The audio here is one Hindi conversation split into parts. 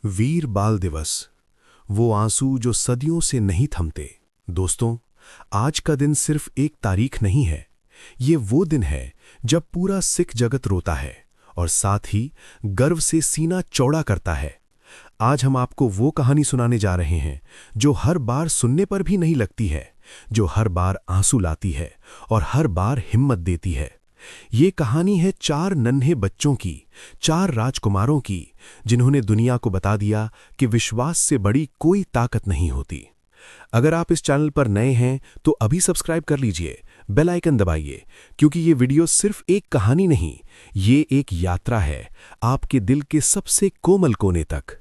वीर बाल दिवस, वो आंसू जो सदियों से नहीं थमते। दोस्तों, आज का दिन सिर्फ एक तारीख नहीं है, ये वो दिन है जब पूरा सिख जगत रोता है और साथ ही गर्व से सीना चौड़ा करता है। आज हम आपको वो कहानी सुनाने जा रहे हैं जो हर बार सुनने पर भी नहीं लगती है, जो हर बार आंसू लाती है और हर बार हिम्मत देती है। ये कहानी है 4 नन्हे बच्चों की, 4 राजकुमारों की, जिन्होंने दुनिया को बता दिया कि विश्वास से बड़ी कोई ताकत नहीं होती। अगर आप इस चैनल पर नए हैं तो अभी सब्सक्राइब कर लीजिए, बेल आइकन दबाइए, क्योंकि ये वीडियो सिर्फ एक कहानी नहीं, ये एक यात्रा है आपके दिल के सबसे कोमल कोने तक।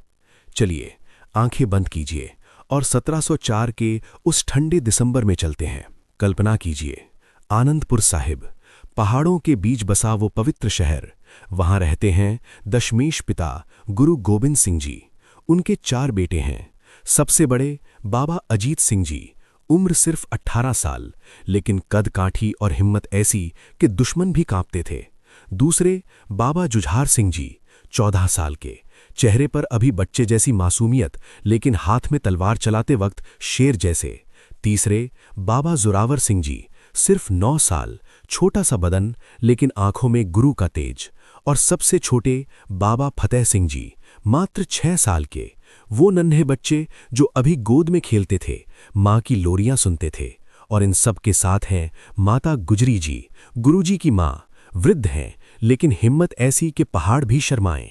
चलिए, आंखें बंद कीजिए और 1704 के उस ठंडे दिसंबर में चलते हैं। कल्पना कीजिए, आनंदपुर साहिब, पहाड़ों के बीच बसा वो पवित्र शहर। वहां रहते हैं दशमेश पिता गुरु गोबिंद सिंह जी। उनके 4 बेटे हैं। सबसे बड़े बाबा अजीत सिंह जी, उम्र सिर्फ 18 साल, लेकिन कद काठी और हिम्मत ऐसी कि दुश्मन भी कांपते थे। दूसरे बाबा जुझार सिंह जी, 14 साल के, चेहरे पर अभी बच्चे जैसी मासूमियत, लेकिन हाथ में तलवार चलाते वक्त शेर जैसे। तीसरे बाबा जोरावर सिंह जी, सिर्फ 9 साल, छोटा सा बदन, लेकिन आंखों में गुरु का तेज। और सबसे छोटे बाबा फतेह सिंह जी, मात्र 6 साल के, वो नन्हे बच्चे जो अभी गोद में खेलते थे, माँ की लोरियां सुनते थे। और इन सब के साथ हैं माता गुजरी जी, गुरुजी की माँ। वृद्ध हैं, लेकिन हिम्मत ऐसी कि पहाड़ भी शर्माएं।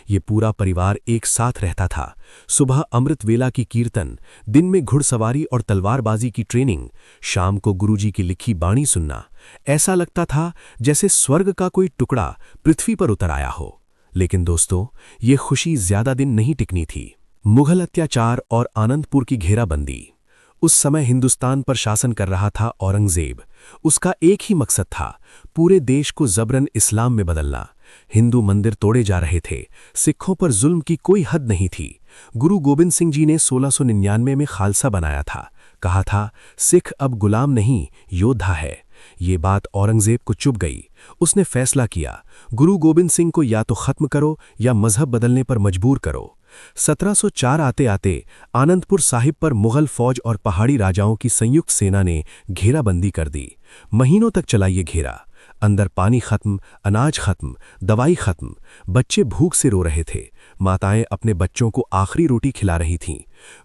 ये पूरा परिवार एक साथ रहता था। सुबह अमृत वेला की कीर्तन, दिन में घुड़सवारी और तलवारबाजी की ट्रेनिंग, शाम को गुरुजी की लिखी बाणी सुनना। ऐसा लगता था जैसे स्वर्ग का कोई टुकड़ा पृथ्वी पर उतर आया हो। लेकिन दोस्तों, ये खुशी ज्यादा दिन नहीं टिकनी थी। मुगल अत्याचार और आनंदपुर की घेराबंदी। उस समय हिंदुस्तान पर शासन कर रहा था औरंगजेब। उसका एक ही मकसद था, पूरे देश को जबरन इस्लाम में बदलना। हिंदू मंदिर तोड़े जा रहे थे, सिखों पर जुल्म की कोई हद नहीं थी। गुरु गोबिंद सिंह जी ने 1699 में खालसा बनाया था। कहा था, सिख अब गुलाम नहीं, योद्धा है। ये बात औरंगजेब को चुभ गई। उसने फैसला किया, गुरु गोबिंद सिंह को या तो खत्म करो या मजहब बदलने पर मजबूर करो। 1704 आते आते आनंदपुर साहिब पर मुगल फौज और पहाड़ी राजाओं की संयुक्त सेना ने घेराबंदी कर दी। महीनों तक चला ये घेरा। अंदर पानी खत्म, अनाज खत्म, दवाई खत्म। बच्चे भूख से रो रहे थे। माताएं अपने बच्चों को आखिरी रोटी खिला रही थीं।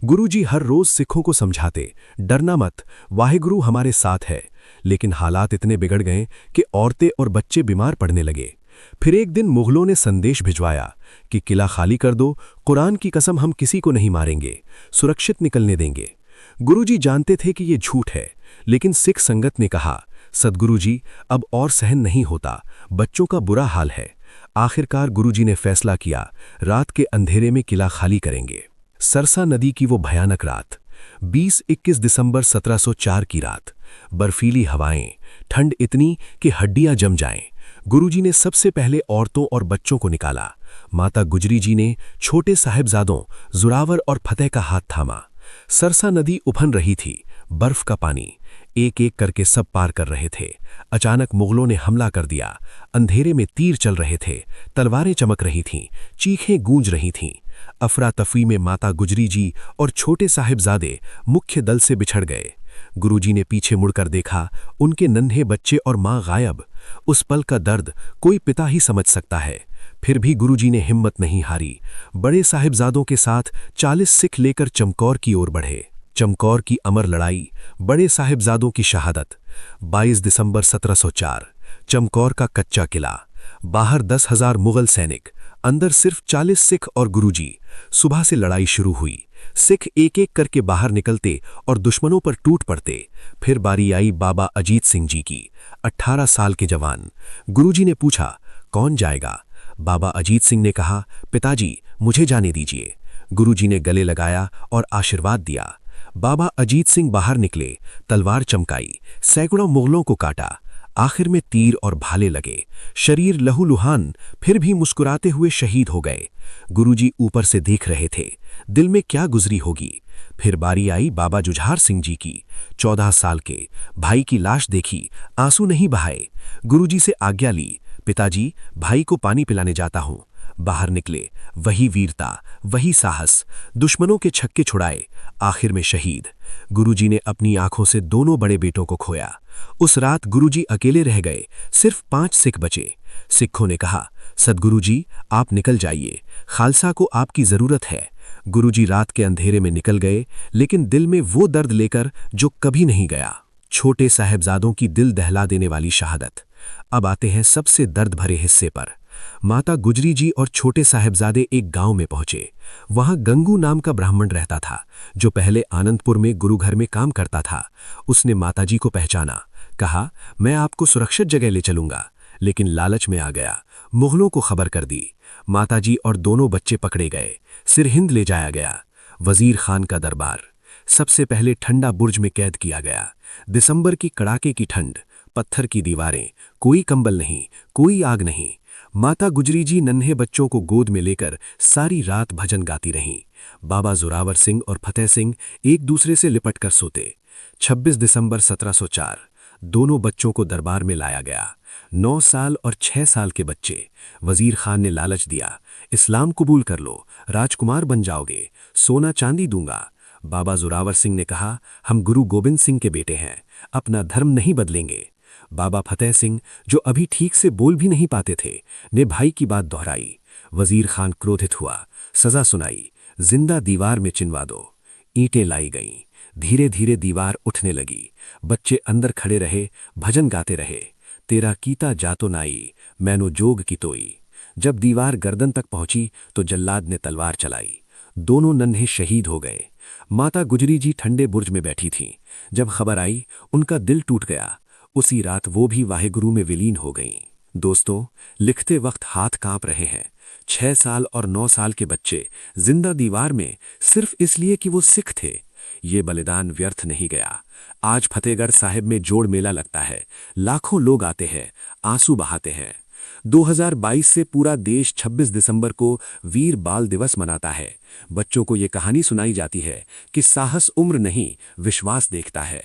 गुरुजी हर रोज सिखों को समझाते, डरना मत, वाहेगुरु हमारे साथ है। लेकिन हालात इतने बिगड़ गए कि औरतें और बच्चे बीमार पड़ने लगे। फिर एक दिन मुगलों ने संदेश भिजवाया कि किला खाली कर दो, कुरान की कसम हम किसी को नहीं मारेंगे, सुरक्षित निकलने देंगे। गुरुजी जानते थे कि ये झूठ है, लेकिन सिख संगत ने कहा, सद्गुरु जी, अब और सहन नहीं होता, बच्चों का बुरा हाल है। आखिरकार गुरुजी ने फैसला किया, रात के अंधेरे में किला खाली करेंगे। सरसा नदी की वो भयानक रात, 20-21 दिसंबर 1704 की रात। बर्फीली हवाएं, ठंड इतनी कि हड्डियां जम जाएं। गुरुजी ने सबसे पहले औरतों और बच्चों को निकाला। माता गुजरी जी ने छोटे साहिबजादों जोरावर और फतेह का हाथ थामा। सरसा नदी उफन रही थी, बर्फ का पानी, एक एक करके सब पार कर रहे थे। अचानक मुगलों ने हमला कर दिया। अंधेरे में तीर चल रहे थे, तलवारें चमक रही थीं, चीखें गूंज रही थीं। अफरा तफरी में माता गुजरी जी और छोटे साहिबजादे मुख्य दल से बिछड़ गए। गुरुजी ने पीछे मुड़कर देखा, उनके नन्हे बच्चे और मां गायब। उस पल का दर्द कोई पिता ही समझ सकता है। फिर भी गुरुजी ने हिम्मत नहीं हारी। बड़े साहिबजादों के साथ 40 सिख लेकर चमकौर की ओर बढ़े। चमकौर की अमर लड़ाई, बड़े साहिबजादों की शहादत। 22 दिसंबर 1704, चमकौर का कच्चा किला। बाहर 10,000 मुगल सैनिक, अंदर सिर्फ 40 सिख और गुरुजी। सुबह से लड़ाई शुरू हुई। सिख एक एक करके बाहर निकलते और दुश्मनों पर टूट पड़ते। फिर बारी आई बाबा अजीत सिंह जी की, 18 साल के जवान। गुरुजी ने पूछा, कौन जाएगा? बाबा अजीत सिंह ने कहा, पिताजी, मुझे जाने दीजिए। गुरुजी ने गले लगाया और आशीर्वाद दिया। बाबा अजीत सिंह बाहर निकले, तलवार चमकाई, सैकड़ों मुगलों को काटा। आखिर में तीर और भाले लगे, शरीर लहूलुहान, फिर भी मुस्कुराते हुए शहीद हो गए। गुरुजी ऊपर से देख रहे थे, दिल में क्या गुजरी होगी। फिर बारी आई बाबा जुझार सिंह जी की, 14 साल के, भाई की लाश देखी, आंसू नहीं बहाए। गुरुजी से आज्ञा ली, पिताजी, भाई को पानी पिलाने जाता हूं। बाहर निकले, वही वीरता, वही साहस, दुश्मनों के छक्के छुड़ाए, आखिर में शहीद। गुरुजी ने अपनी आंखों से दोनों बड़े बेटों को खोया। उस रात गुरुजी अकेले रह गए, सिर्फ 5 सिख बचे। सिखों ने कहा, सद्गुरु जी आप निकल जाइए, खालसा को आपकी जरूरत है। गुरुजी रात के अंधेरे में निकल गए, लेकिन दिल में वो दर्द लेकर जो कभी नहीं गया। छोटे साहबजादों की दिल दहला देने वाली शहादत। अब आते हैं सबसे दर्द भरे हिस्से पर। माता गुजरी जी और छोटे साहबजादे एक गांव में पहुंचे। वहां गंगू नाम का ब्राह्मण रहता था, जो पहले आनंदपुर में गुरुघर में काम करता था। उसने माताजी को पहचाना, कहा, मैं आपको सुरक्षित जगह ले चलूंगा, लेकिन लालच में आ गया, मुगलों को खबर कर दी। माताजी और दोनों बच्चे पकड़े गए, सिरहिंद ले जाया गया। वजीर खान का दरबार। सबसे पहले ठंडा बुर्ज में कैद किया गया। दिसंबर की कड़ाके की ठंड, पत्थर की दीवारें, कोई कंबल नहीं, कोई आग नहीं। माता गुजरी जी नन्हे बच्चों को गोद में लेकर सारी रात भजन गाती रहीं। बाबा जोरावर सिंह और फतेह सिंह एक दूसरे से लिपटकर सोते। 26 दिसंबर 1704 दोनों बच्चों को दरबार में लाया गया। 9 साल और 6 साल के बच्चे। वजीर खान ने लालच दिया, इस्लाम कबूल कर लो, राजकुमार बन जाओगे, सोना चांदी दूंगा। बाबा जोरावर सिंह ने कहा, हम गुरु गोबिंद सिंह के बेटे हैं, अपना धर्म नहीं बदलेंगे। बाबा फतेह सिंह, जो अभी ठीक से बोल भी नहीं पाते थे, ने भाई की बात दोहराई। वजीर खान क्रोधित हुआ, सजा सुनाई, जिंदा दीवार में चिनवा दो। ईंटें लाई गईं, धीरे धीरे दीवार उठने लगी। बच्चे अंदर खड़े रहे, भजन गाते रहे, तेरा कीता जातो नाई, मैनो जोग की तोई। जब दीवार गर्दन तक पहुंची तो जल्लाद ने तलवार चलाई। दोनों नन्हे शहीद हो गए। माता गुजरी जी ठंडे बुर्ज में बैठी थीं। जब खबर आई, उनका दिल टूट गया। उसी रात वो भी वाहेगुरु में विलीन हो गईं। दोस्तों, लिखते वक्त हाथ कांप रहे हैं। 6 साल और 9 साल के बच्चे जिंदा दीवार में, सिर्फ इसलिए कि वो सिख थे। ये बलिदान व्यर्थ नहीं गया। आज फतेहगढ़ साहिब में जोड़ मेला लगता है, लाखों लोग आते हैं, आंसू बहाते हैं। 2022 से पूरा देश 26 दिसंबर को वीर बाल दिवस मनाता है। बच्चों को ये कहानी सुनाई जाती है कि साहस उम्र नहीं, विश्वास देखता है।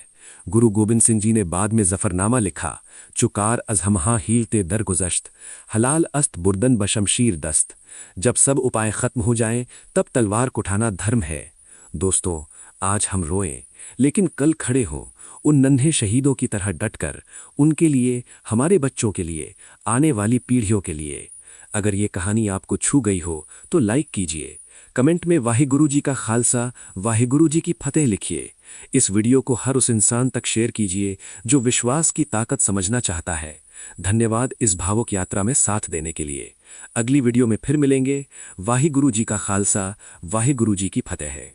गुरु गोबिंद सिंह जी ने बाद में जफरनामा लिखा, चुकार अजहमहा हीलते दरगुजश्त, हलाल अस्त बुर्दन बशमशीर दस्त। जब सब उपाय खत्म हो जाएं, तब तलवार उठाना धर्म है। दोस्तों, आज हम रोएं, लेकिन कल खड़े हों, उन नन्हे शहीदों की तरह डटकर, उनके लिए, हमारे बच्चों के लिए, आने वाली पीढ़ियों के लिए। अगर ये कहानी आपको छू गई हो तो लाइक कीजिए, कमेंट में वाहिगुरु जी का खालसा, वाहिगुरु जी की फतेह लिखिए। इस वीडियो को हर उस इंसान तक शेयर कीजिए जो विश्वास की ताकत समझना चाहता है। धन्यवाद इस भावुक यात्रा में साथ देने के लिए। अगली वीडियो में फिर मिलेंगे। वाहिगुरु जी का खालसा, वाहिगुरु जी की फतेह है।